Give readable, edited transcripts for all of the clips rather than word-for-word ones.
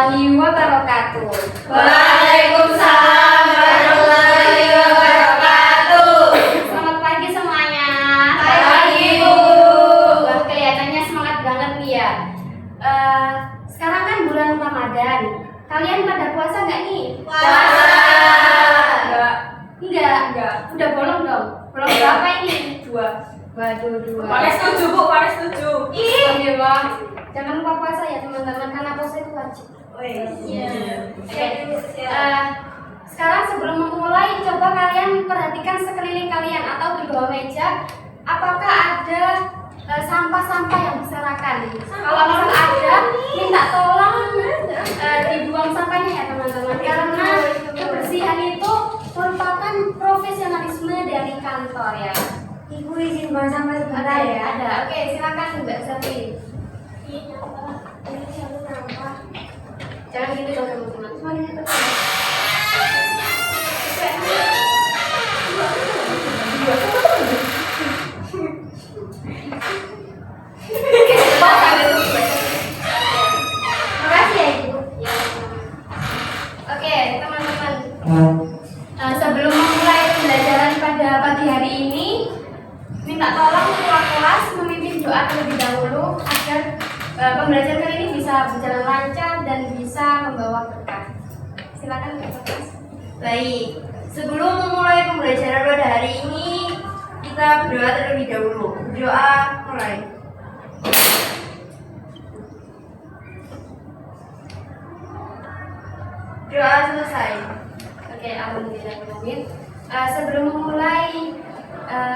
warahmatullahi wabarakatuh. Waalaikumsalam warahmatullahi wabarakatuh. Selamat pagi semuanya. Pagi, Bu. Wah, kelihatannya semangat banget nih ya. Sekarang kan bulan Ramadan. Kalian pada puasa nggak nih? Puasa. Enggak. Udah bolong dong. Bolong berapa ini? 2. Waduh, 2. Paling setuju, Bu, paling setuju. Oke, Bang. Jangan lupa puasa ya teman-teman, karena puasa itu wajib. Iya. Oke. Sekarang sebelum memulai, coba kalian perhatikan sekeliling kalian atau di bawah meja, apakah ada sampah-sampah yang berserakan? Kalau misal ada, minta tolong dibuang sampahnya ya teman-teman, karena kebersihan itu merupakan profesionalisme dari kantor ya. Ibu izin buang sampah sebentar ya. Ada. Oke, silakan Mbak Safi. Jangan gitu dong teman-teman. Cuma gini tuh. Makasih ya Ibu. Oke teman-teman. Sebelum memulai pembelajaran pada pagi hari ini, minta tolong ketua kelas memimpin doa terlebih dahulu agar pembelajaran kali ini bisa berjalan lancar dan bisa membawa berkah. Silakan ketua kelas. Baik, sebelum memulai pembelajaran pada hari ini, kita berdoa terlebih dahulu. Berdoa mulai. Doa selesai. Oke, alhamdulillah. Sebelum memulai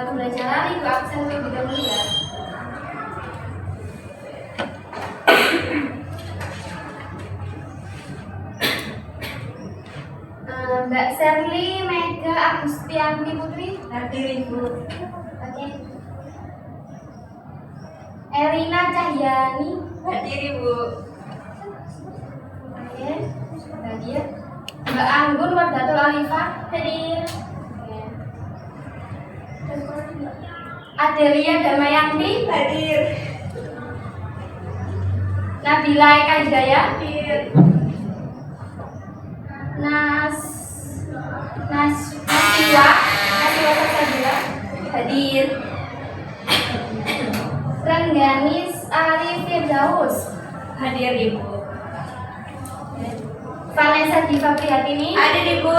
pembelajaran, Ibu absen terlebih dahulu ya. Mbak Sherly Mega Agustianti Putri. Hadir, Ibu. Oke. Erina Cahyani. Hadir, Ibu. Oke. Hadir. Mbak Anggun Wardatul Alifah. Hadir. Oke. Adelia Damayanti. Hadir. Nabila Eka Hidayah. Hadir. Nasiwa Sabila. Hadir. Rengganis Arif Firdaus. Hadir, Ibu. Vanessa Diva Priyatini. Hadir, Ibu.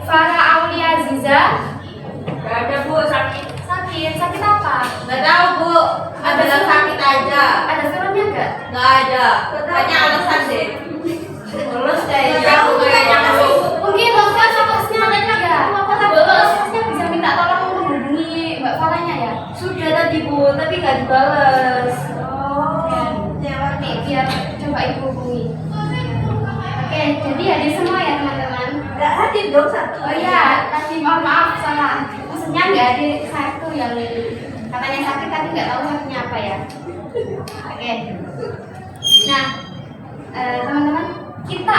Farah Aulia Aziza. Gak ada, Bu, sakit. Sakit apa? Gak tahu, Bu. Ada sakit aja. Ada filmnya enggak? Gak ada. Hanya alasan deh. Lulus kayaknya. Kayaknya Mungkin bapak kelasnya ada enggak? Kelasnya bisa minta tolong menghubungi Mbak Farahnya ya. sudah tadi, Bu, tapi gak dibales. Nanti biar coba ibu hubungi. Oke, jadi hadir semua ya teman-teman. Gak hadir dong satu. Oh iya, tadi mohon maaf salah. Maksudnya nggak ada satu yang katanya sakit tapi nggak tahu sakitnya apa ya. Oke. Nah, teman-teman, kita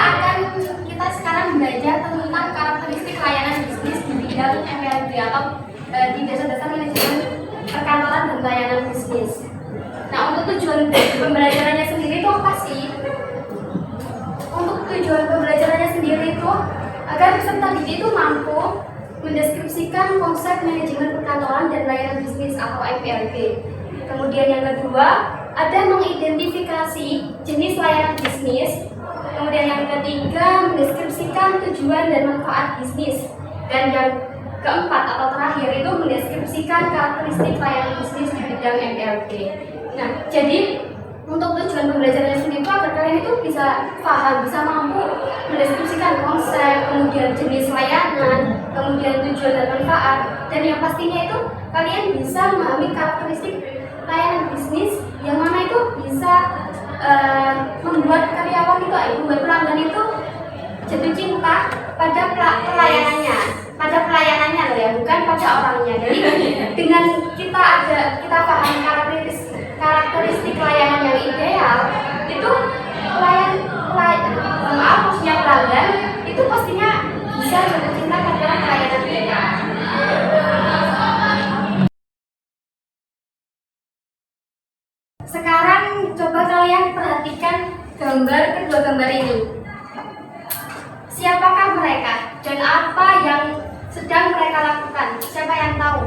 sekarang belajar tentang karakteristik layanan bisnis di bidang MLB atau di dasar-dasar manajemen perkantoran dan layanan bisnis. Nah, untuk tujuan pembelajarannya sendiri itu apa sih? Untuk tujuan pembelajarannya sendiri itu agar peserta didik itu mampu mendeskripsikan konsep manajemen perkantoran dan layanan bisnis atau MPLB. Kemudian yang kedua, ada mengidentifikasi jenis layanan bisnis. Kemudian yang ketiga, mendeskripsikan tujuan dan manfaat bisnis. Dan yang keempat atau terakhir itu mendeskripsikan karakteristik layanan bisnis di bidang MPLB. Nah, jadi untuk tujuan pembelajarannya sendiri itu agar kalian itu bisa paham, bisa mampu mendeskripsikan konsep, kemudian jenis layanan, kemudian tujuan dan manfaat, dan yang pastinya itu kalian bisa memahami karakteristik layanan bisnis yang mana itu bisa membuat karyawan itu, membuat pelanggan itu jatuh cinta pada pelayanannya loh ya, bukan pada orangnya. Jadi dengan kita paham karakteristik layanan yang ideal, itu pelanggan itu pastinya bisa jatuh cinta pada pelayanan kita. Sekarang coba kalian perhatikan kedua gambar ini. Siapakah mereka dan apa yang sedang mereka lakukan? Siapa yang tahu?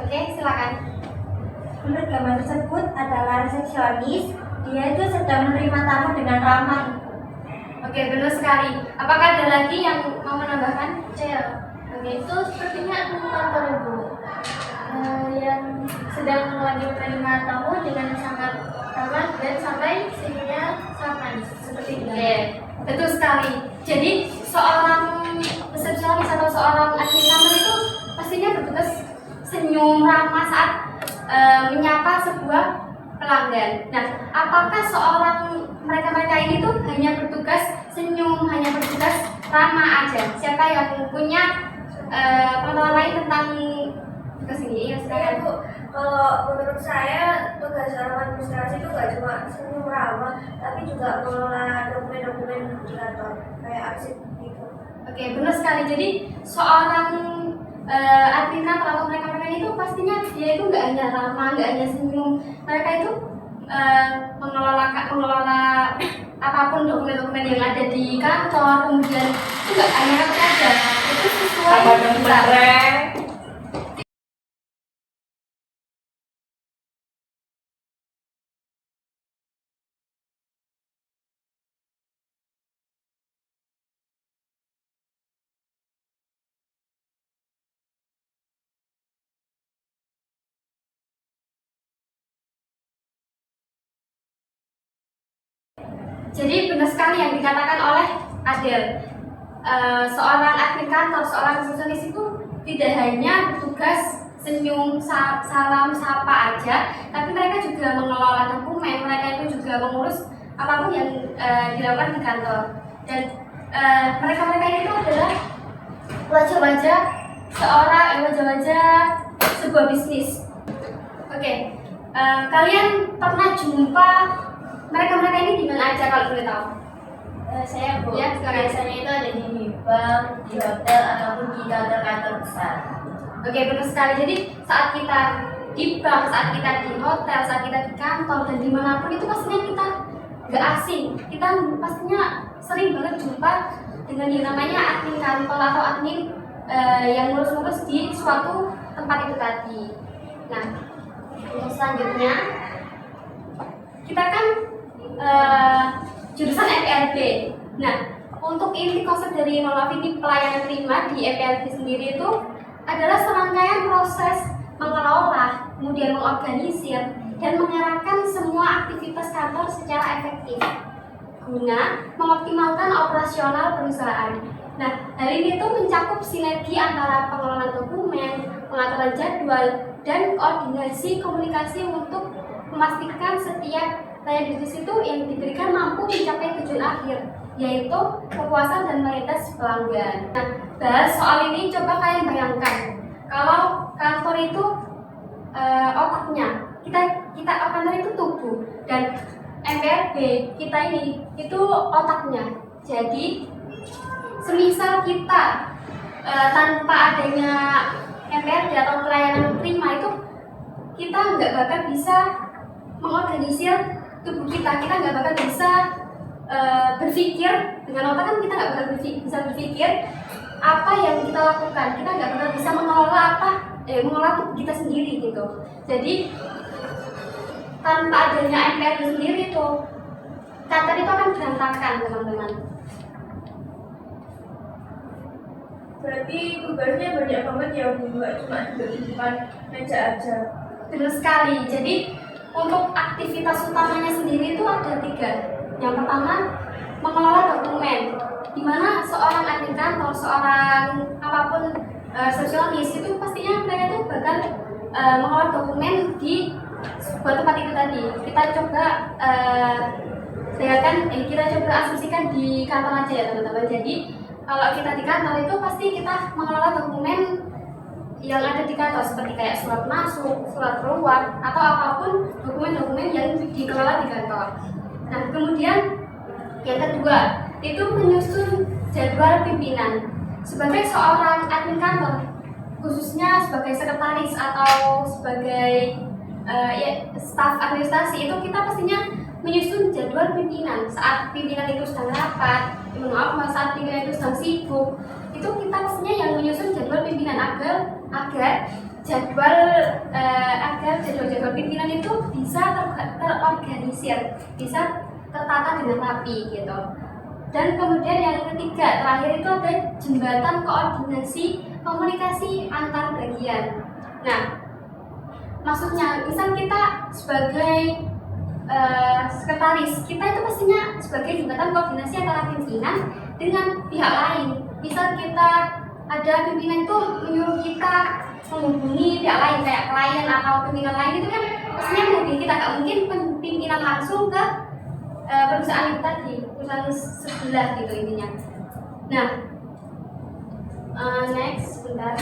Oke, silakan. Menurut gambar tersebut adalah resepsionis. Dia itu sedang menerima tamu dengan ramah. Oke, benar sekali. Apakah ada lagi yang mau menambahkan? Saya, itu sepertinya kantor ibu yang sedang lagi menerima tamu dengan sangat ramah dan sampai senyumnya sangat manis seperti itu. Oke, betul sekali. Jadi seorang resepsionis atau seorang admin kantor itu pastinya bertugas senyum ramah saat menyapa sebuah pelanggan. Nah, apakah seorang mereka ini tuh hanya bertugas senyum, hanya bertugas ramah aja? Siapa yang punya pengetahuan lain tentang tugas ini? Ya, silakan. Bu, kalau menurut saya tugas orang administrasi itu gak cuma senyum ramah, tapi juga mengelola dokumen-dokumen di kantor kayak arsip gitu. Oke, benar sekali. Jadi seorang admin kantor atau mereka itu pastinya dia itu nggak hanya ramah, nggak hanya senyum. Mereka itu mengelola apapun dokumen-dokumen yang ada di kantor. Kemudian itu nggak hanya itu saja, itu sesuai dengan Jadi benar sekali yang dikatakan oleh Adel. Seorang admin kantor, seorang resepsionis itu tidak hanya bertugas senyum, salam, sapa aja, tapi mereka juga mengelola dokumen, mereka itu juga mengurus apapun yang dilakukan di kantor. Dan mereka ini itu adalah wajah-wajah sebuah bisnis. Oke, kalian pernah jumpa mereka ini di mana aja kalau boleh tahu? Saya Bu, Ya, silakan. biasanya itu ada di bank, di hotel ataupun di kantor-kantor besar. Oke, benar sekali. Jadi saat kita di bank, saat kita di hotel, saat kita di kantor dan dimanapun itu pastinya kita nggak asing. Kita pastinya sering banget jumpa dengan yang namanya admin kantor atau admin yang ngurus-ngurus di suatu tempat itu tadi. Nah, untuk selanjutnya kita kan jurusan EPLB. Nah, untuk inti konsep dari ini pelayanan prima di EPLB sendiri itu adalah serangkaian proses mengelola, kemudian mengorganisir dan mengarahkan semua aktivitas kantor secara efektif guna mengoptimalkan operasional perusahaan. Nah, hal ini tuh mencakup sinergi antara pengelolaan dokumen, pengaturan jadwal, dan koordinasi komunikasi untuk memastikan setiap layanan bisnis itu yang diberikan mampu mencapai tujuan akhir, yaitu kepuasan dan mayoritas pelanggan. Nah, bahas soal ini coba kalian bayangkan kalau kantor itu otaknya, kita kantor itu tubuh dan MPRB kita ini itu otaknya. Jadi semisal kita tanpa adanya MPRB atau pelayanan prima itu kita nggak bakal bisa mengorganisir tubuh kita nggak bakal bisa berpikir dengan otak kan kita nggak bakal bisa berpikir apa yang kita lakukan, kita nggak bakal bisa mengelola mengelola tubuh kita sendiri gitu. Jadi tanpa adanya MPR sendiri tuh kantor itu akan berantakan teman-teman. Berarti tugasnya banyak banget ya Bu, nggak cuma duduk di depan meja aja. Benar sekali. Jadi untuk aktivitas utamanya sendiri itu ada 3. Yang pertama, mengelola dokumen, di mana seorang admin kantor, seorang apapun resepsionis itu pastinya mereka itu bakal mengelola dokumen di sebuah tempat itu tadi. Kita coba kita coba asumsikan di kantor aja ya teman-teman. Jadi kalau kita di kantor itu pasti kita mengelola dokumen yang ada di kantor seperti kayak surat masuk, surat keluar, atau apapun dokumen-dokumen yang dikelola di kantor. Nah, kemudian yang kedua itu menyusun jadwal pimpinan. Sebagai seorang admin kantor, khususnya sebagai sekretaris atau sebagai staf administrasi itu kita pastinya menyusun jadwal pimpinan saat pimpinan itu sedang rapat, saat pimpinan itu sedang sibuk, itu kita pastinya yang menyusun jadwal pimpinan agar jadwal pimpinan itu bisa terorganisir, bisa tertata dengan rapi gitu. Dan kemudian yang ketiga terakhir itu ada jembatan koordinasi komunikasi antar bagian. Nah, maksudnya misal kita sebagai sekretaris, kita itu pastinya sebagai jembatan koordinasi antara pimpinan dengan pihak lain. Misal kita ada pimpinan itu menyuruh kita menghubungi pihak lain kayak klien atau pimpinan lain, itu kan pastinya menghubungi kita, nggak mungkin pimpinan langsung ke perusahaan itu tadi, perusahaan sebelah gitu intinya. Nah, next sebentar.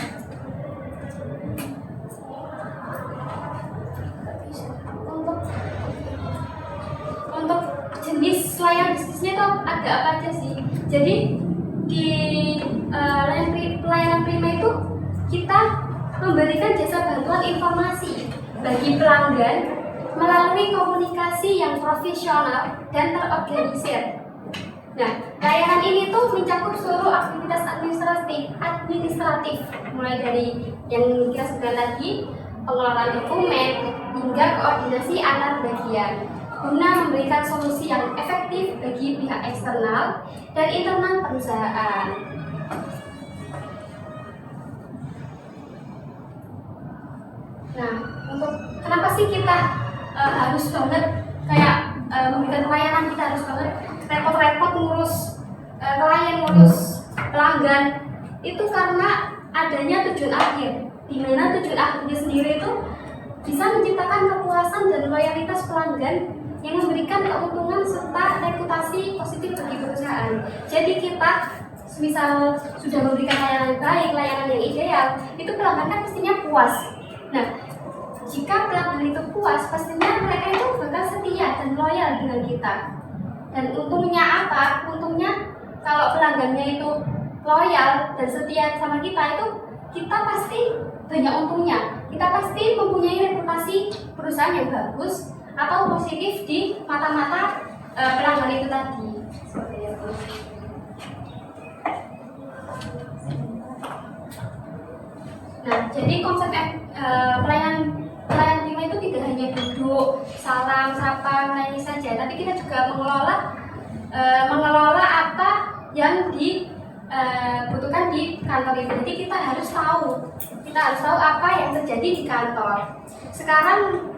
Untuk jenis layanan bisnisnya itu ada apa aja sih? Jadi di pelayanan prima itu kita memberikan jasa bantuan informasi bagi pelanggan melalui komunikasi yang profesional dan terorganisir. Nah, layanan ini tuh mencakup seluruh aktivitas administratif mulai dari yang kita sebutkan tadi, pengelolaan dokumen hingga koordinasi antar bagian, guna memberikan solusi yang efektif bagi pihak eksternal dan internal perusahaan. Nah, untuk kenapa sih kita harus banget kayak memberikan pelayanan, kita harus banget repot-repot ngurus klien, ngurus pelanggan, itu karena adanya tujuan akhir, di mana tujuan akhirnya sendiri itu bisa menciptakan kepuasan dan loyalitas pelanggan yang memberikan keuntungan serta reputasi positif bagi perusahaan. Jadi kita misal sudah memberikan layanan yang baik, layanan yang ideal, itu pelanggan kan pastinya puas. Nah, jika pelanggan itu puas, pastinya mereka itu bakal setia dan loyal dengan kita. Dan untungnya apa? Untungnya kalau pelanggannya itu loyal dan setia sama kita, itu kita pasti banyak untungnya. Kita pasti mempunyai reputasi perusahaan yang bagus atau positif di mata-mata pelanggan itu tadi. Seperti itu. Nah, jadi konsep pelayanan prima itu tidak hanya duduk, salam, sapa, melayani saja, tapi kita juga mengelola apa yang dibutuhkan di kantor itu. Jadi kita harus tahu apa yang terjadi di kantor. Sekarang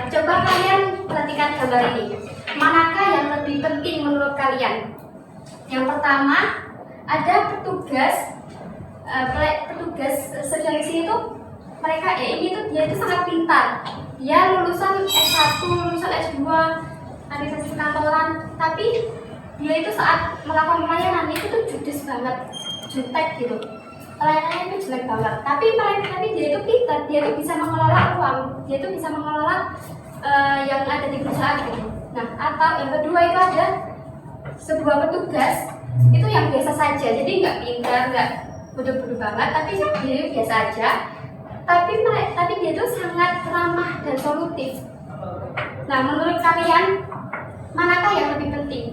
coba kalian perhatikan gambar ini. Manakah yang lebih penting menurut kalian? Yang pertama, ada petugas sedang di sini tuh mereka dia itu sangat pintar. Dia lulusan S1, lulusan S2, administrasi kantoran, tapi dia itu saat melakukan pelayanan itu tuh judes banget, jutek gitu. Pelayanannya itu jelek banget. Tapi dia itu pintar, dia itu bisa mengelola uang, dia itu bisa mengelola yang ada di perusahaan gitu. Nah, atau yang kedua itu ada sebuah petugas itu yang biasa saja, jadi nggak pintar, nggak bodoh-bodoh banget, tapi dia biasa aja. Tapi dia itu sangat ramah dan solutif. Nah, menurut kalian manakah yang lebih penting?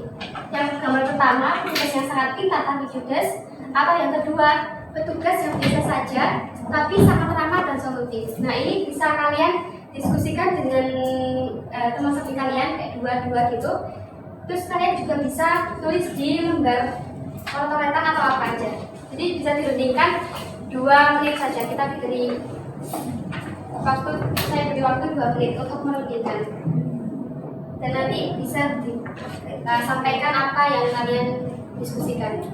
Yang gambar pertama, petugas yang sangat pintar tapi judes, atau yang kedua, petugas yang biasa saja tapi sangat ramah dan solutif? Nah, ini bisa kalian diskusikan dengan teman seperti kalian kayak dua gitu. Terus kalian juga bisa tulis di lembar coretan atau apa aja. Jadi bisa dirundingkan 2 menit saja. Kita beri waktu 2 menit untuk merundingkan. Dan nanti bisa sampaikan apa yang kalian diskusikan.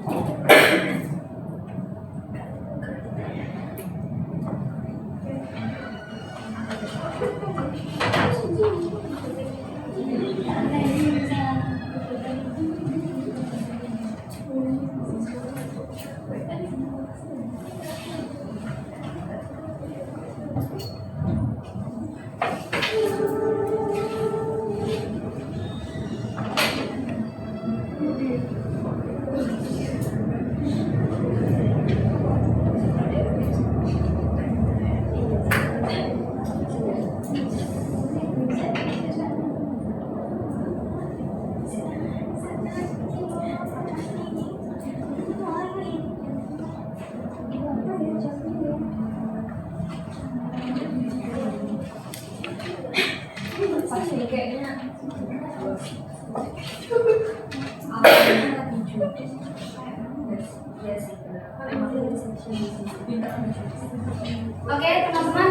Oke teman-teman,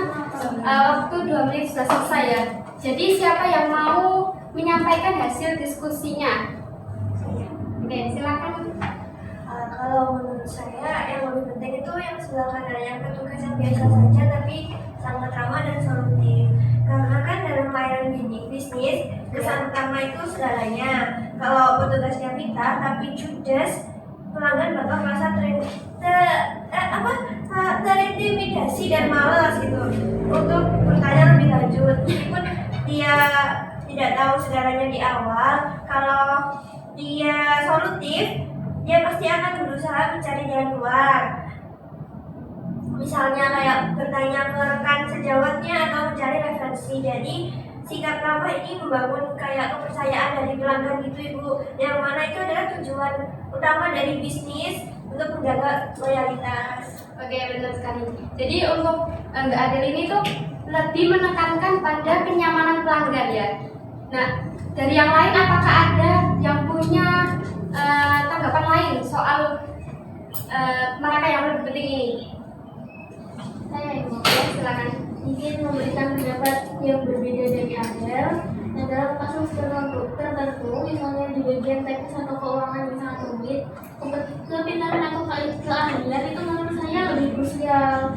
waktu 2 menit sudah selesai ya. Jadi siapa yang mau menyampaikan hasil diskusinya? Oke, silakan. Kalau menurut saya yang lebih penting itu yang sebelah kanan, yang petugas yang biasa saja tapi sangat ramah dan solutif. Karena kan dalam layanan bisnis kesan utama itu segalanya. Kalau petugasnya pintar tapi judes, pelanggan bakal merasa terintimidasi dan malas gitu untuk bertanya lebih lanjut. Meskipun dia tidak tahu segalanya di awal, kalau dia solutif, dia pasti akan berusaha mencari jalan keluar. Misalnya kayak bertanya ke rekan sejawatnya atau mencari referensi. Jadi sikap ramah ini membangun kayak kepercayaan dari pelanggan gitu Ibu. Yang mana itu adalah tujuan utama dari bisnis untuk menjaga loyalitas. Oke, benar sekali. Jadi untuk Mbak Adel ini tuh lebih menekankan pada kenyamanan pelanggan ya. Nah, dari yang lain apakah ada yang punya tanggapan lain soal mereka yang lebih penting ini? Saya Ibu. Silakan. Mungkin memberikan pendapat yang berbeda dari Adel. Dalam kasus tertentu, misalnya di bagian teknis atau keuangan yang sangat rumit, kepintaran atau keahlian itu menurut saya lebih krusial.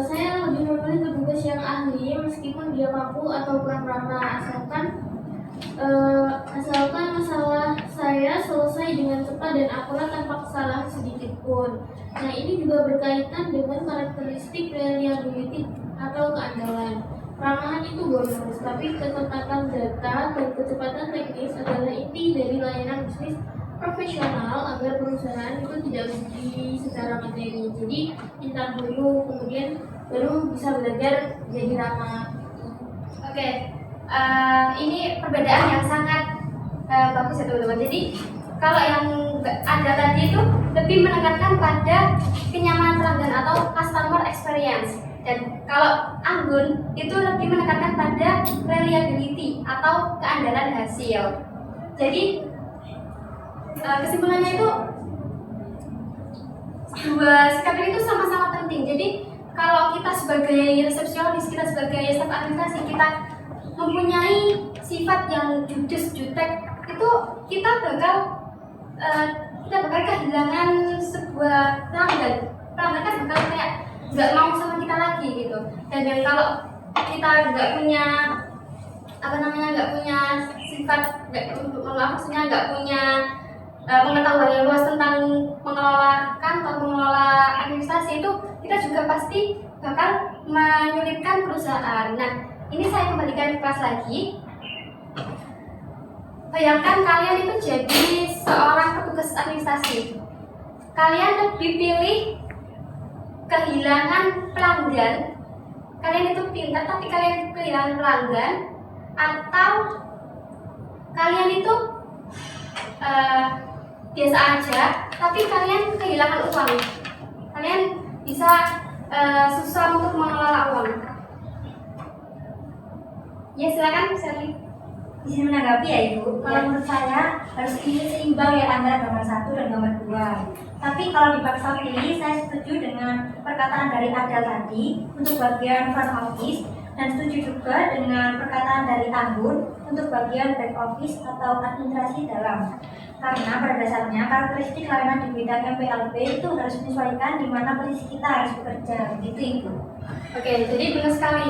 Saya lebih memilih petugas yang ahli meskipun dia mampu atau kurang ramah, asalkan masalah saya selesai dengan cepat dan akurat tanpa kesalahan sedikit pun. Nah, ini juga berkaitan dengan karakteristik reliability atau keandalan. Keramahan itu bonus, tapi ketepatan data dan kecepatan teknis adalah inti dari layanan bisnis profesional agar perusahaan itu tidak rugi secara materi. Jadi pintar dulu, kemudian baru bisa belajar jadi ramah. Oke, ini perbedaan yang sangat bagus ya teman-teman. Jadi kalau yang ada tadi itu lebih menekankan pada kenyamanan pelanggan atau customer experience, dan kalau Anggun itu lebih menekankan pada reliability atau keandalan hasil. Jadi kesimpulannya itu dua sikap ini itu sama-sama penting. Jadi kalau kita sebagai resepsionis, kita sebagai staf administrasi, kita mempunyai sifat yang judes, jutek, itu kita bakal kehilangan sebuah pelanggan. Pelanggan kan bakal kayak nggak mau sama kita lagi gitu. Dan yang kalau kita nggak punya nggak punya sifat, nggak punya pengetahuan yang luas tentang mengelola kantor, mengelola administrasi, itu kita juga pasti bakal menyulitkan perusahaan. Nah, ini saya kembalikan ke kelas lagi. Bayangkan kalian itu jadi seorang petugas administrasi. Kalian lebih pilih kehilangan pelanggan. Kalian itu pintar tapi kalian kehilangan pelanggan, atau kalian itu biasa aja tapi kalian kehilangan uang. Kalian bisa susah untuk mengelola uang. Ya, silakan Sally. Izin menanggapi ya Ibu. Kalau menurut saya harus pilih seimbang ya antara gambar 1 dan gambar 2. Tapi kalau dipaksa pilih, saya setuju dengan perkataan dari Adel tadi untuk bagian front office, dan setuju juga dengan perkataan dari Anggun untuk bagian back office atau administrasi dalam. Karena pada dasarnya karakteristik layanan di bidang MPLB itu harus menyesuaikan di mana posisi kita harus bekerja, begitu Ibu. Oke, jadi benar sekali.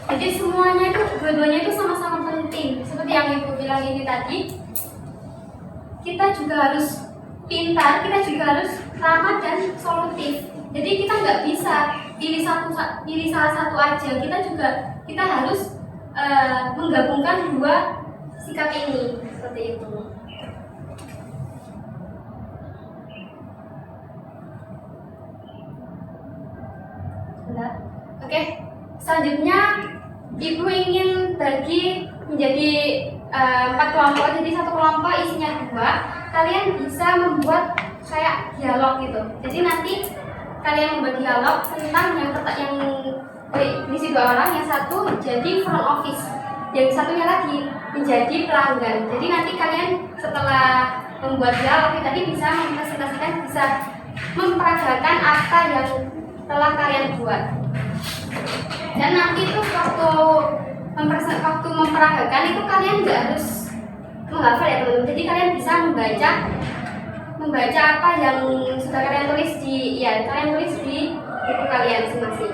Jadi semuanya itu, dua-duanya itu sama-sama penting. Seperti yang Ibu bilang ini tadi, kita juga harus pintar, kita juga harus ramah dan solutif. Jadi kita nggak bisa pilih salah satu aja. Kita harus menggabungkan dua sikap ini, seperti itu. Oke, selanjutnya Ibu ingin bagi menjadi 4 kelompok. Jadi satu kelompok isinya 2. Kalian bisa membuat kayak dialog gitu. Jadi nanti kalian membuat dialog tentang yang diisi 2 orang. Yang satu jadi front office, yang satunya lagi menjadi pelanggan. Jadi nanti kalian setelah membuat dialog tadi bisa mempresentasikan, bisa memperagakan apa yang telah kalian buat. Dan nanti tuh waktu memperagakan itu kalian nggak harus menghafal ya teman-teman. Jadi kalian bisa membaca apa yang sudah kalian tulis di buku kalian masing-masing.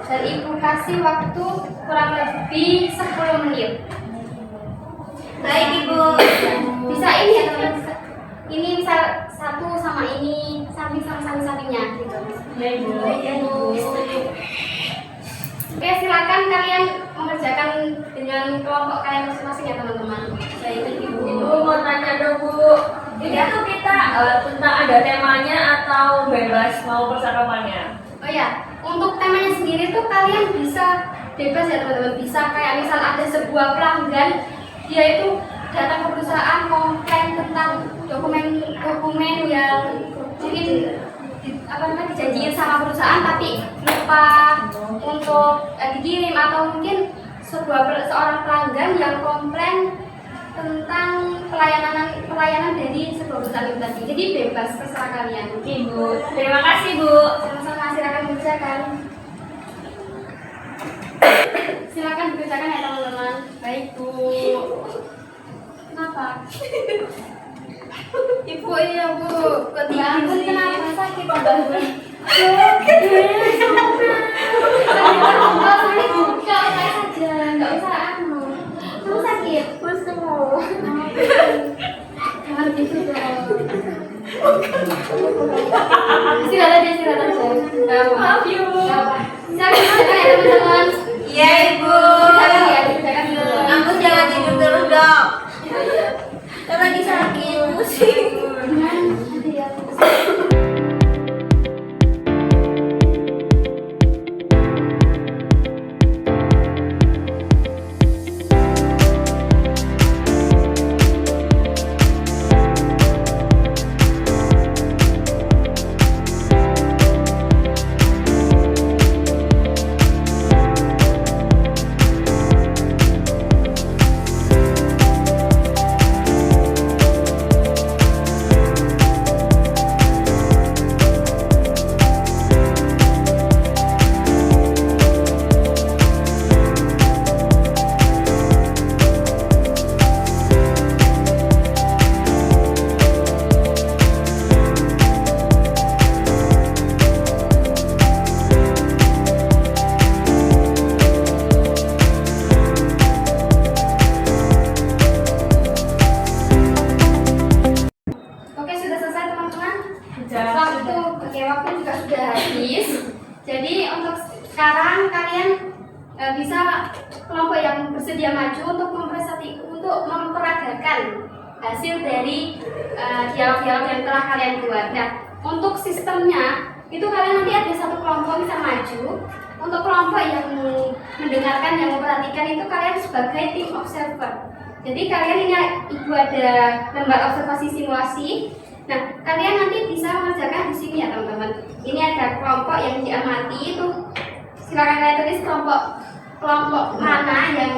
Dan ibu kasih waktu kurang lebih 10 menit. Baik Ibu. Bisa ini ya teman-teman. Ini misal satu sama ini sampingnya gitu. Ya Ibu. Oke, silakan kalian mengerjakan dengan kelompok kalian masing-masing ya teman-teman. Baik, Ibu. Ibu mau tanya dong Bu, ini tuh kita tentang ada temanya atau bebas mau percakapannya? Oh ya, untuk temanya sendiri tuh kalian bisa bebas ya teman-teman. Bisa kayak misal ada sebuah pelanggan, dia itu datang ke perusahaan komplain tentang dokumen yang mungkin dijanjiin sama perusahaan tapi lupa untuk dikirim, atau mungkin seorang pelanggan yang komplain tentang pelayanan dari sebuah perusahaan itu tadi. Jadi bebas, terserah kalian. Ibu, terima kasih Bu. Sama-sama, silakan dikerjakan. Silakan dikerjakan ya teman-teman. Baik Bu. Kenapa? Ibu iya Bu. Ketiga kenapa sakit Bu? Nggak usah kamu sakit? Jangan gitu dong. Istirahat aja. Maaf ya Bu. Silakan ya teman-teman. Iya Ibu. Silakan dulu. Aku jangan tidur terus dong. Kan lagi sakit pusing. Nanti ya. Oke, sudah selesai teman-teman. Waktu juga sudah habis. Jadi untuk sekarang kalian bisa kelompok yang bersedia maju untuk memperagakan hasil dari dialog-dialog yang telah kalian buat. Nah, untuk sistemnya itu kalian nanti ada satu kelompok bisa maju. Untuk kelompok yang mendengarkan, yang memperhatikan itu kalian sebagai tim observer. Jadi kalian ini Ibu ada lembar observasi simulasi. Nah, kalian nanti bisa mengerjakan di sini ya teman-teman. Ini ada kelompok yang diamati itu. Silakan kalian tulis kelompok mana yang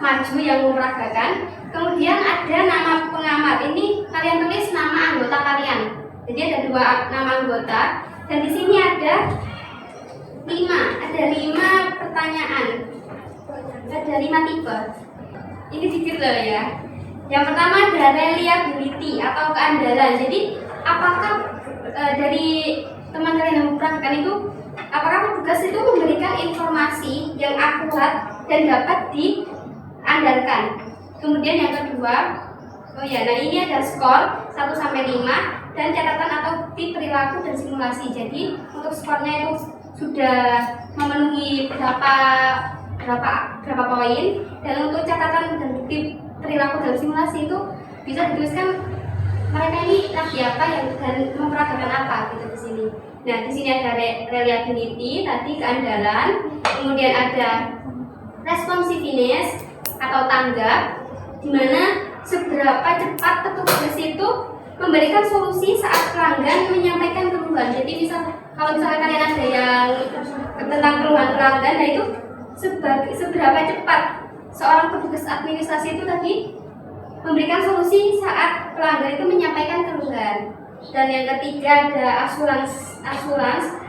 maju, yang memperagakan. Kemudian ada nama pengamat. Ini kalian tulis nama anggota kalian. Jadi ada 2 nama anggota. Dan di sini ada 5 pertanyaan. Ada 5 tipe. Ini dikit loh ya. Yang pertama ada reliability atau keandalan. Jadi apakah dari teman kalian yang memperagakan itu, apakah petugas itu memberikan informasi yang akurat dan dapat diandalkan. Kemudian yang kedua, nah ini ada skor 1 sampai 5 dan catatan atau tip perilaku dan simulasi. Jadi untuk skornya itu sudah memenuhi berapa poin, dan untuk catatan dan tip perilaku dan simulasi itu bisa dituliskan mereka ini lagi apa dan memperagakan apa gitu di sini. Nah, di sini ada reliability tadi, keandalan, kemudian ada responsiveness atau tanggap, di mana seberapa cepat petugas itu memberikan solusi saat pelanggan menyampaikan keluhan. Jadi kalau misalnya kalian ada yang tentang keluhan pelanggan, nah itu seberapa cepat seorang petugas administrasi itu tadi memberikan solusi saat pelanggan itu menyampaikan keluhan. Dan yang ketiga ada asuransi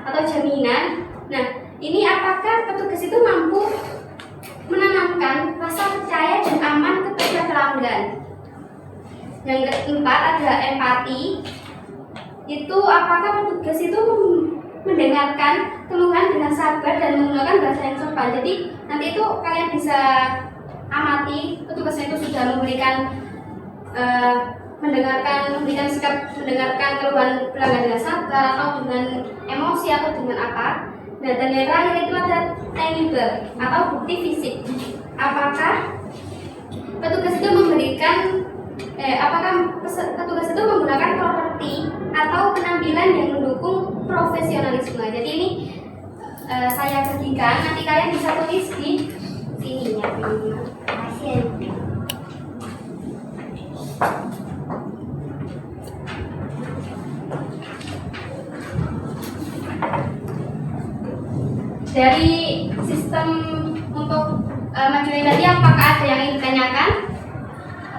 atau jaminan. Nah, ini apakah petugas itu mampu menanamkan rasa percaya dan aman kepada pelanggan. Yang keempat ada empati. Itu apakah petugas itu mendengarkan keluhan dengan sabar dan menggunakan bahasa yang sopan. Jadi nanti itu kalian bisa amati petugasnya itu sudah memberikan memberikan sikap mendengarkan keluhan pelanggan dengan sabar atau dengan emosi atau dengan apa. Nah, dan yang terakhir itu ada tangible atau bukti fisik. Apakah petugas itu petugas itu menggunakan properti atau penampilan yang mendukung profesionalisme. Jadi ini saya bagikan, nanti kalian bisa tulis di sini ya. Makasih ya. Dari sistem untuk majuin tadi, apakah ada yang ingin ditanyakan?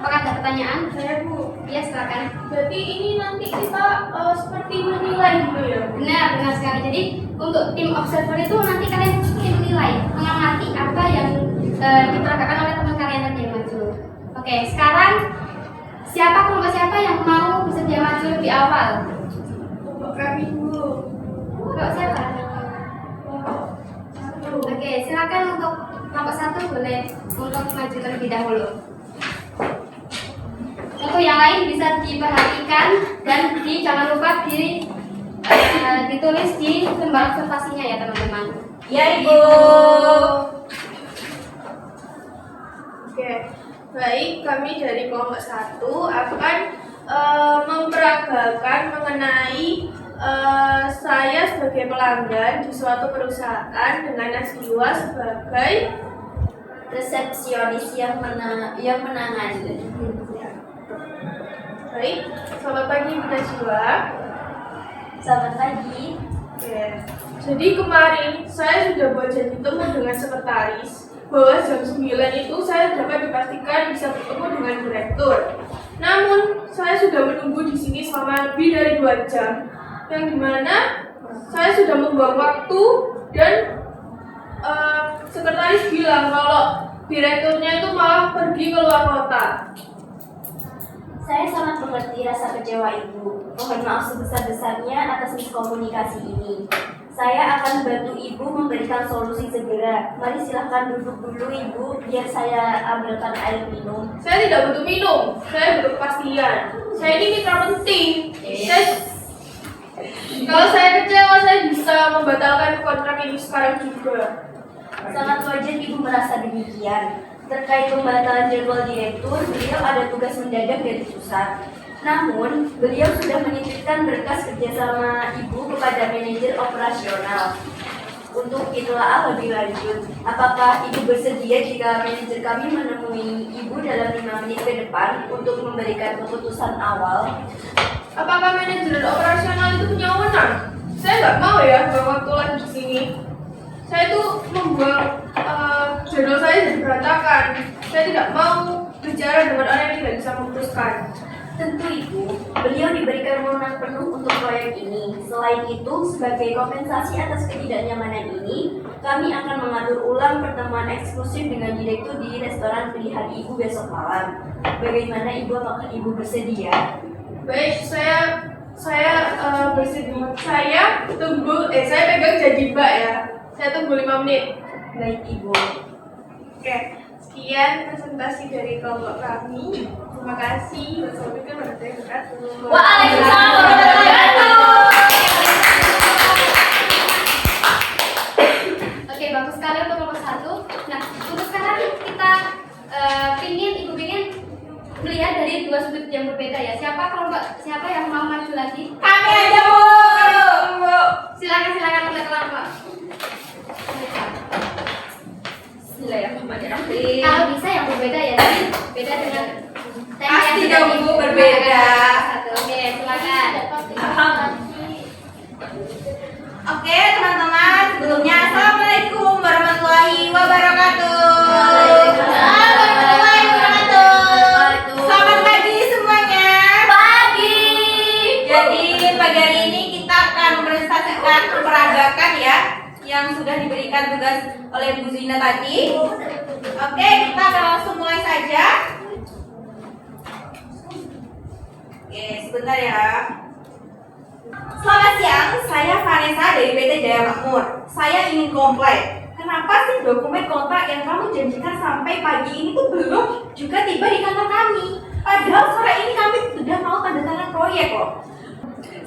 Apakah ada pertanyaan? Saya Bu. Ya, silakan. Berarti ini nanti kita seperti menilai gitu ya? Benar sekali. Jadi untuk tim observer itu nanti kalian menilai, mengamati apa yang diperagakan oleh teman kalian tadi yang maju. Oke, sekarang kelompok siapa yang mau bersedia maju lebih awal? Kelompok kami Bu. Kelompok siapa? Oke, silakan untuk kelompok 1 boleh untuk maju terlebih dahulu. Untuk yang lain bisa diperhatikan dan jangan lupa ditulis di lembar observasinya ya teman-teman. Ya Ibu. Oke, baik, kami dari kelompok 1 akan memperagakan mengenai saya sebagai pelanggan di suatu perusahaan dengan S2 sebagai Resepsionis yang menangani. baik. Selamat pagi Bu Najwa. Selamat pagi. Oke. Jadi kemarin saya sudah buat janji temu dengan sekretaris bahwa jam 9 itu saya dapat dipastikan bisa bertemu dengan direktur. Namun saya sudah menunggu di sini selama lebih dari 2 jam, yang dimana saya sudah membuang waktu dan sekretaris bilang kalau direkturnya itu malah pergi ke luar kota. Saya sangat mengerti rasa kecewa Ibu. Mohon maaf sebesar-besarnya atas miskomunikasi ini. Saya akan bantu Ibu memberikan solusi segera. Mari silahkan duduk dulu Ibu, biar saya ambilkan air minum. Saya tidak butuh minum, saya butuh kepastian. Saya ini mitra penting. Kalau saya kecewa, saya bisa membatalkan kontrak ini sekarang juga. Sangat wajar Ibu merasa demikian. Terkait pembatalan jadwal direktur, beliau ada tugas mendadak dari pusat. Namun, beliau sudah menitipkan berkas kerjasama Ibu kepada manajer operasional untuk ditelaah lebih lanjut. Apakah Ibu bersedia jika manajer kami menemui Ibu dalam 5 menit ke depan untuk memberikan keputusan awal? Apakah manajer operasional itu punya wewenang? Saya nggak mau ya buang waktu lagi di sini. Saya tuh membuang jadwal saya jadi berantakan. Saya tidak mau bicara dengan orang yang tidak bisa memutuskan. Tentu Ibu, beliau diberikan wewenang penuh untuk proyek ini. Selain itu, sebagai kompensasi atas ketidaknyamanan ini, kami akan mengatur ulang pertemuan eksklusif dengan direktur di restoran pilihan Ibu besok malam. Bagaimana Ibu, apakah Ibu bersedia? Baik, saya bersedia. Saya pegang janji Mbak ya. Saya tunggu 5 menit. Baik Ibu. Oke, sekian presentasi dari kelompok kami. Terima kasih. Wassalamualaikum warahmatullahi wabarakatuh. Waalaikumsalam warahmatullahi wabarakatuh. Oke, bagus sekali untuk kelompok 1. Nah, untuk sekarang kita Ibu ingin melihat dari 2 sudut yang berbeda ya. Siapa yang mau maju lagi? Kami aja Bu. Silakan untuk kelompok. Bismillahirrahmanirrahim. Kalau bisa yang berbeda ya, tapi beda dengan tema yang Pasti sudah dong, Bu, berbeda. Oke, silakan. Oke teman-teman, sebelumnya Assalamualaikum warahmatullahi wabarakatuh. Waalaikumsalam warahmatullahi wabarakatuh. Selamat pagi semuanya. Pagi. Jadi yang sudah diberikan tugas oleh Bu Zina tadi. Oke, kita akan langsung mulai saja. Oke, sebentar ya. Selamat siang, saya Vanessa dari PT Jaya Makmur. Saya ingin komplain. Kenapa sih dokumen kontrak yang kamu janjikan sampai pagi ini tuh belum juga tiba di kantor kami? Padahal sore ini kami sudah mau tanda tangan proyek loh.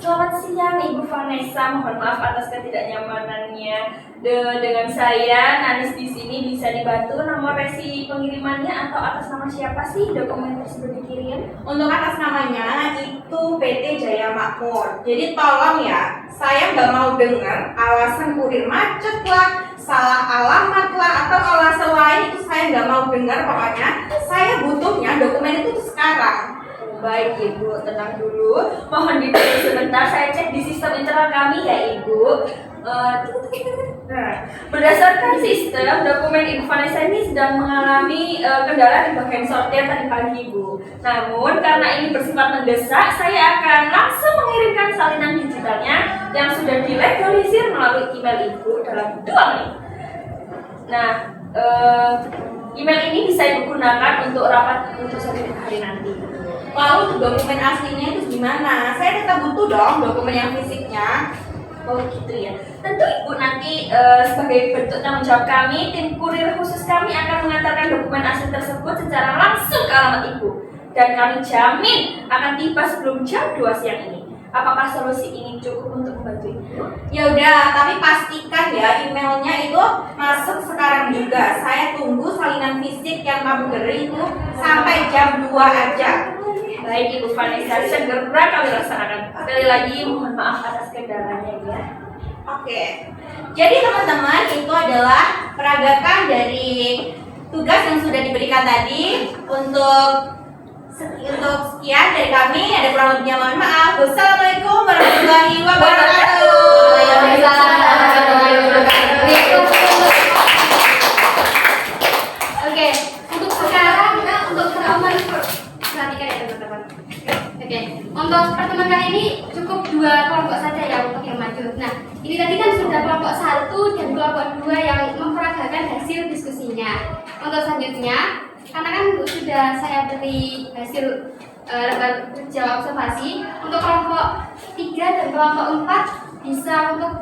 Selamat siang Ibu Vanessa, mohon maaf atas ketidaknyamanannya. Dengan saya Nanis di sini bisa dibantu nomor resi pengirimannya atau atas nama siapa sih dokumen tersebut dikirim? Untuk atas namanya itu PT Jaya Makmur. Jadi tolong ya, saya nggak mau dengar alasan kurir macet lah, salah alamat lah, atau alasan lain itu saya nggak mau dengar. Pokoknya saya butuhnya dokumen itu sekarang. Baik Ibu, tenang dulu. Mohon ditunggu sebentar, saya cek di sistem internal kami ya Ibu. Berdasarkan sistem, dokumen Ibu Vanessa ini sedang mengalami kendala di bagian sortir tadi pagi Ibu. Namun karena ini bersifat mendesak, saya akan langsung mengirimkan salinan digitalnya yang sudah dilegalisir melalui email Ibu dalam 2 menit. Nah, email ini bisa Ibu gunakan untuk rapat untuk hari nanti. Lalu untuk dokumen aslinya itu gimana? Saya tetap butuh dong dokumen yang fisiknya. Oh gitu ya. Tentu Ibu nanti sebagai bentuk tanggung jawab kami, tim kurir khusus kami akan mengantarkan dokumen asli tersebut secara langsung ke alamat Ibu. Dan kami jamin akan tiba sebelum jam 2 siang ini. Apakah solusi ini cukup untuk membantu Ibu? Ya udah, tapi pastikan ya emailnya itu masuk sekarang juga. Saya tunggu salinan fisik yang kamu beri itu sampai jam 2 aja. Baik Ibu Vanessa, segera kami laksanakan. Sekali lagi mohon maaf atas kendalanya ya. Oke. Jadi teman-teman, itu adalah peragakan dari tugas yang sudah diberikan tadi. Untuk sekian dari kami, ada kurang lebihnya mohon maaf. Wassalamualaikum warahmatullahi wabarakatuh. Oke, untuk sekarang untuk pertemuan perhatikan ya teman-teman. Oke, untuk pertemuan kali ini cukup 2 kelompok saja ya untuk yang maju. Nah, ini tadi kan sudah kelompok 1 dan kelompok 2 yang memperagakan hasil diskusinya. Untuk selanjutnya, karena kan sudah saya beri hasil lembar kerja observasi, untuk kelompok 3 dan kelompok 4 bisa untuk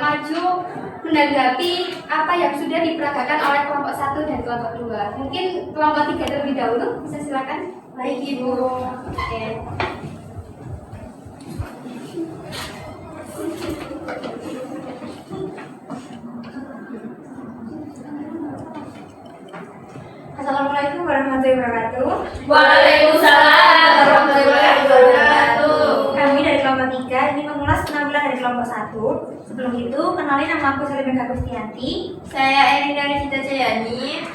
maju menanggapi apa yang sudah diperagakan oleh kelompok 1 dan kelompok 2. Mungkin kelompok 3 terlebih dahulu, bisa silakan. Baik Ibu. Oke. Assalamualaikum warahmatullahi wabarakatuh. Waalaikumsalam warahmatullahi wabarakatuh. Kami dari kelompok 3 ingin mengulas penampilan dari kelompok 1. Sebelum itu, kenalin nama aku Salimah Agustianti. Saya Erina Rita Jayani.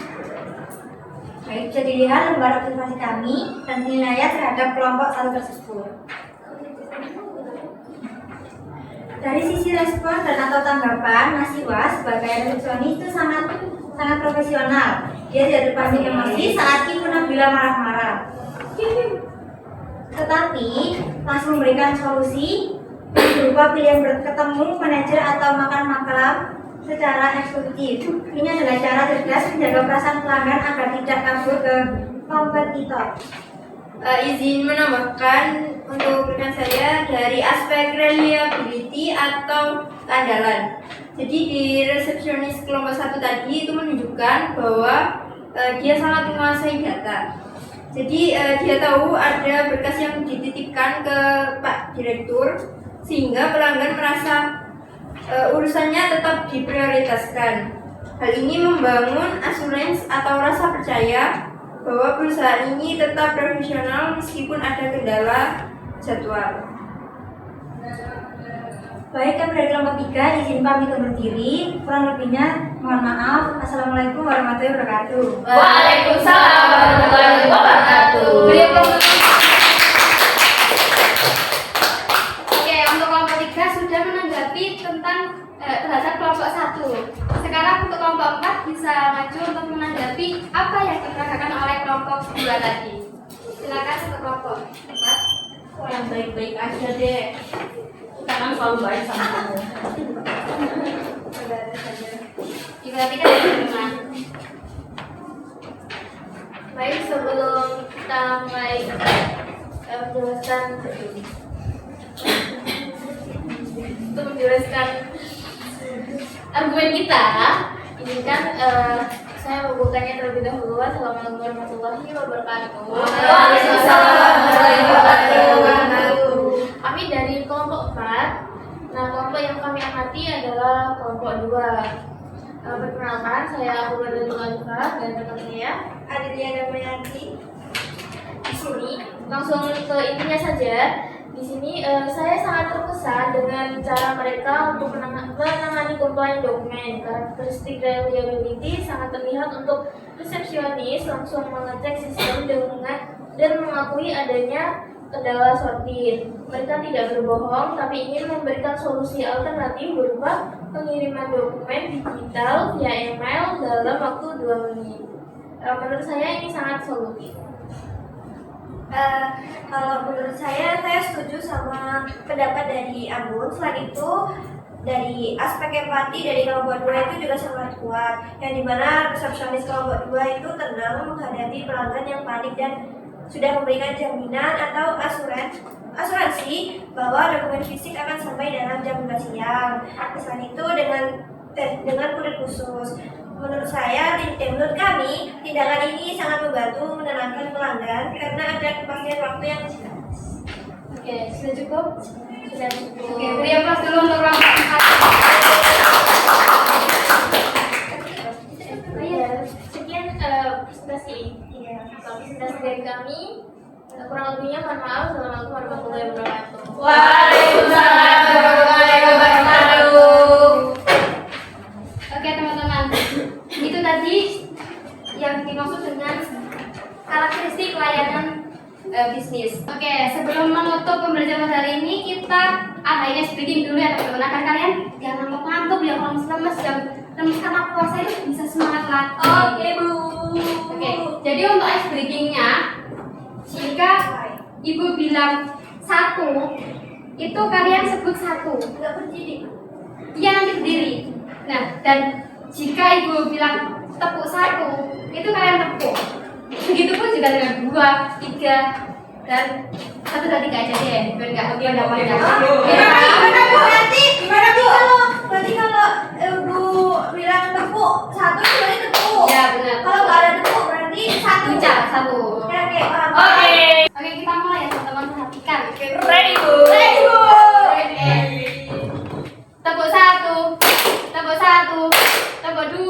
Baik, bisa dilihat lembar observasi kami dan penilaian terhadap kelompok 1 tersebut. Dari sisi respon dan atau tanggapan, mahasiswa sebagai resepsionis itu sangat profesional. Dia tidak terpancing emosi saat Ibu Nabila marah-marah. Tetapi langsung memberikan solusi berupa pilihan bertemu manajer atau makan malam secara eksekutif. Ini adalah cara cerdas menjaga perasaan pelanggan agar tidak kabur ke kompetitor. Izin menambahkan untuk rekan saya dari aspek reliability atau keandalan. Jadi di resepsionis kelompok 1 tadi itu menunjukkan bahwa dia sangat menguasai data. Jadi dia tahu ada berkas yang dititipkan ke Pak Direktur sehingga pelanggan merasa urusannya tetap diprioritaskan. Hal ini membangun assurance atau rasa percaya bahwa perusahaan ini tetap profesional meskipun ada kendala jadwal. Baik, kami dari kelompok 3 izin pamit undur diri. Kurang lebihnya mohon maaf. Assalamualaikum warahmatullahi wabarakatuh. Waalaikumsalam warahmatullahi wabarakatuh. Oke, untuk kelompok 3 sudah menanggapi tentang terhadap kelompok 1. Sekarang untuk kelompok 4 bisa maju untuk menanggapi apa yang diperagakan oleh kelompok 2 tadi. Silakan untuk kelompok 4. Yang baik-baik aja deh. Kita kan selalu baik sama kamu. Perhatikan teman-teman. Baik, sebelum kita mulai menjelaskan argumen kita, ini kan saya membukanya terlebih dahulu. Assalamualaikum warahmatullahi wabarakatuh. Waalaikumsalam warahmatullahi wabarakatuh. Kami dari kelompok 4. Nah, kelompok yang kami amati adalah kelompok 2. Perkenalkan, saya Abu Badrul Alfa dan teman saya Adelia Damayanti. di sini. Langsung ke intinya saja. Di sini saya sangat terkesan dengan cara mereka untuk menangani komplain dokumen. Karakteristik reliability sangat terlihat untuk resepsionis langsung mengecek sistem dan mengakui adanya kendala sortir. Mereka tidak berbohong, tapi ingin memberikan solusi alternatif berupa pengiriman dokumen digital via email dalam waktu 2 menit. Menurut saya ini sangat solutif. Kalau menurut saya setuju sama pendapat dari Abun. Selain itu, dari aspek empati dari kelompok 2 itu juga sangat kuat, yang dimana resepsionis kelompok 2 itu tenang menghadapi pelanggan yang panik dan sudah memberikan jaminan atau asuransi bahwa dokumen fisik akan sampai dalam jam 12 siang. Selain itu dengan kurir khusus. Menurut kami, tindakan ini sangat membantu menenangkan pelanggan karena ada kepastian waktu yang jelas. Oke, sudah cukup? Sudah cukup. Oke, beri aplaus dulu untuk kelompok 4. Oh iya, sekian presentasi. Presentasi dari kami. Kurang lebihnya mohon maaf. Assalamualaikum warahmatullahi wabarakatuh. Waalaikumsalam warahmatullahi wabarakatuh. Oke teman-teman, itu tadi yang dimaksud dengan karakteristik layanan bisnis. Oke, sebelum menutup pembelajaran hari ini, kita adain speaking dulu ya teman-teman. Agar kalian jangan ngantuk ya, kalau lemes karena puasa itu bisa semangat lagi. Oke, Bu. Oke, jadi untuk ice breakingnya, jika ibu bilang 1, itu kalian sebut 1. Nggak berdiri. Iya, nanti berdiri. Nah, dan jika ibu bilang tepuk 1, itu kalian tepuk. Begitupun juga dengan 2, 3, dan 1, 2, 3 aja deh, biar nggak panjang. Gimana Bu? Berarti kalau Ibu bilang tepuk 1, berarti tepuk. Iya, benar. Kalau nggak ada tepuk berarti 1. Ucap 1. Oke, paham. Oke, kita mulai ya teman-teman, perhatikan. Ready, Bu. Oke. Tepuk 1, tepuk 1, tepuk 2, 2.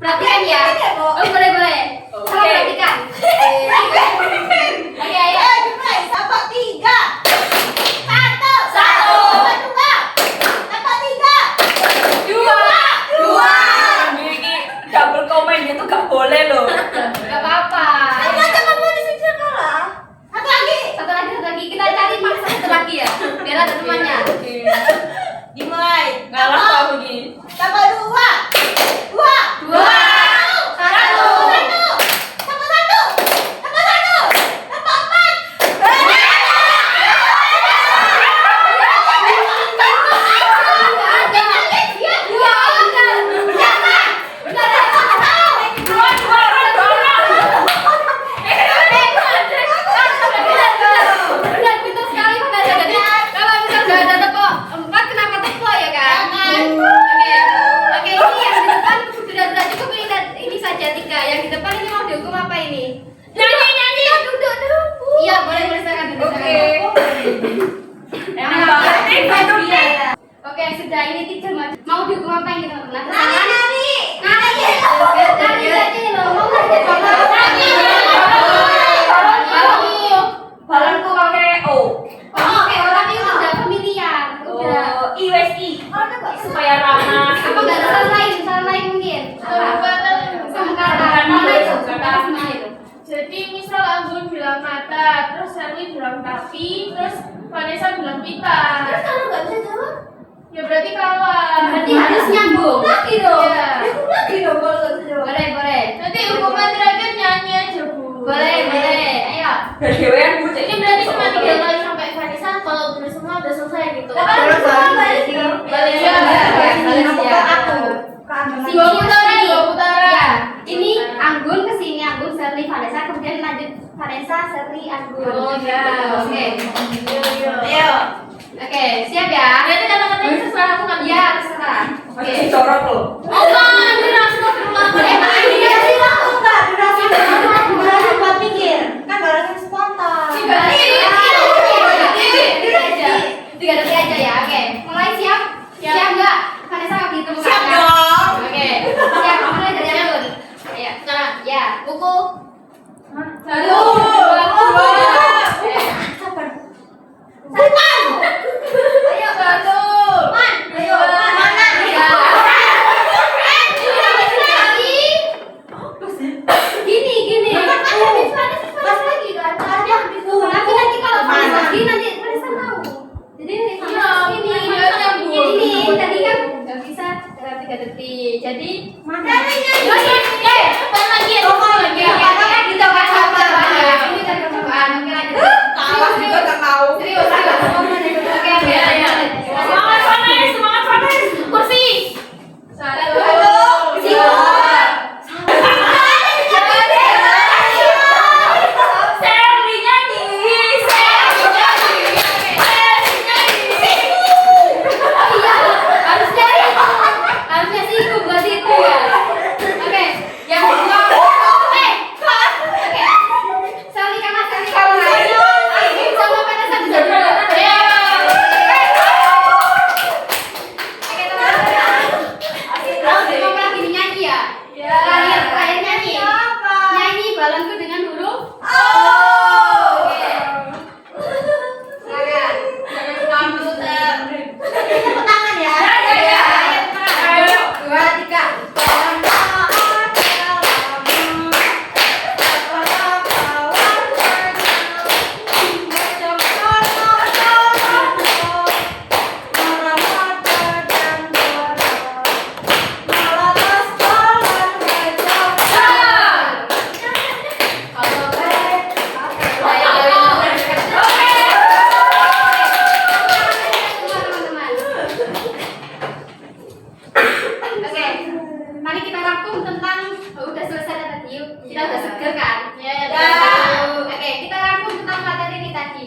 Perhatikan ya. Oh, boleh. Salah perhatikan. Oke, ayo. Tepuk 3. 1. 2. Double comment itu gak boleh loh. Gak apa-apa. Kamu disiksa kalah. Satu lagi. Kita cari maksa satu lagi ya. Biar ada temannya. Dimulai. Ngalah kamu gini. Tepuk 2. 2, supaya ramah. Apa nggak ada salah lain mungkin? Apa? api, terus Vanessa bilang pita. Terus kalau nggak bisa jawab, Ya berarti kawan. Berarti harus nyambung. lagi dong. Iya. Aku lagi dong kalau nggak bisa jawab. Boleh, boleh. Nanti hukuman terakhir nyanyi aja Bu. Boleh, boleh. Ayo. Dewean Bu. Ini berarti cuma 3 kali sampai Vanessa. Kalau udah semua udah selesai gitu. Kalau semua balik dong. Balik Iya, ya. Si 2 putaran, 2 putaran. Ya, ini Anggun kesini, Anggun, Serli, Vanessa, kemudian lanjut Vanessa, Serli, Anggun. Oh ya. Oke. Ayo. Oke, siap ya? Berarti kata-katanya terserah aku kan? Iya, terserah. Oke, corok lo. Oh enggak, ini astagfirullah. Durasi waktu enggak, durasi buat pikir. Kan barusan spontan. 3 detik. 3 detik aja ya, oke. Mulai siap? Siap. Siap nggak? Vanessa nggak dihitung Siap kan? dong. Oke, siap. Mulai dari Anggun. Ayo, Sekarang. ya, buku. 1, 2, 3. Sabar. Ayo, 1. Ayo, mana? Ya. Gini. Pas lagi kan? Tapi nanti kalau Vanessa lagi nanti Vanessa tahu. Jadi nanti Vanessa Iya, ini, iya, iya. ini tadi kan nggak bisa dalam 3 detik. Jadi Mana? Balik lagi. Ini kan percobaan. Oke, lanjut. Kalah juga tak tahu. Serius. Oke. Semangat Vanessa. Kursi. 1, 2. Harusnya sih itu buat itu ya. Oke, yang kedua. Oke. Sali kanan. Ayo sama Vanessa bisa dulu. Oke, teman-teman. Mau lagi nyanyi ya? Terakhir nyanyi. Nyanyi balonku dengan huruf Oke. Silakan. Tangan ya. Ayo. 2, 3. Oke, mari kita rangkum tentang udah selesai tadi. Kita udah seger kan? Oke, kita rangkum tentang materi ini tadi.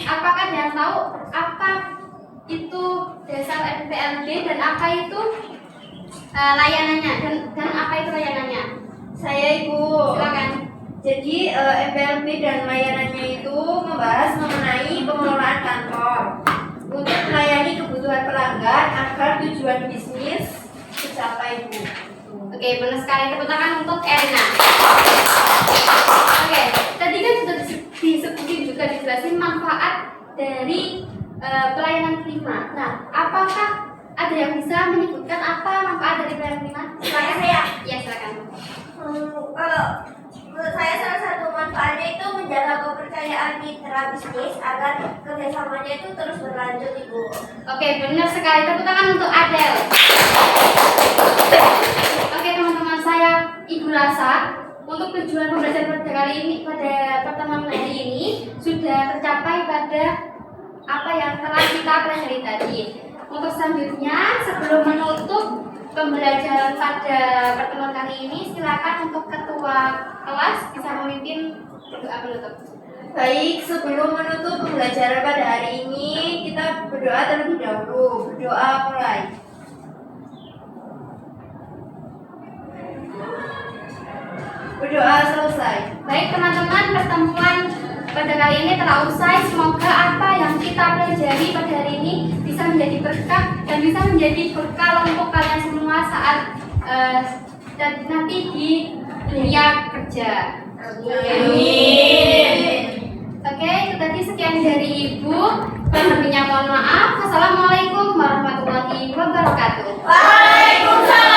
Apakah ada yang tahu apa itu dasar MPLB dan apa itu layanannya dan apa itu layanannya? Saya Ibu. Silakan. Jadi MPLB dan layanannya itu membahas mengenai pengelolaan kantor untuk melayani kebutuhan pelanggan agar tujuan bisnis tercapai Bu. Oke, benar sekali. Tepuk tangan untuk Erina. Oke, tadi kan sudah disebutin juga dijelasin manfaat dari pelayanan prima. Nah, apakah ada yang bisa menyebutkan apa manfaat dari pelayanan prima? Silakan saya. Ya, silakan. Kalau menurut saya salah satu manfaatnya itu menjaga kepercayaan mitra bisnis agar kerjasamanya itu terus berlanjut Ibu. Oke, benar sekali. Tepuk tangan untuk Adel. Oke, teman-teman, saya Ibu Rasa. Untuk tujuan pembelajaran pada kali ini, pada pertemuan hari ini sudah tercapai pada apa yang telah kita pelajari tadi. Untuk selanjutnya, sebelum menutup pembelajaran pada pertemuan kali ini, silakan untuk ketua kelas bisa memimpin doa penutup. Baik, sebelum menutup pembelajaran pada hari ini, kita berdoa terlebih dahulu. Berdoa mulai. Berdoa selesai. Baik teman-teman, pertemuan pada kali ini telah usai. Semoga apa yang kita pelajari pada hari ini bisa menjadi berkah dan bisa menjadi bekal untuk kalian semua saat nanti di dunia kerja. Amin. Oke, itu tadi sekian dari Ibu. Kurang lebihnya mohon maaf. Wassalamualaikum warahmatullahi wabarakatuh. Waalaikumsalam.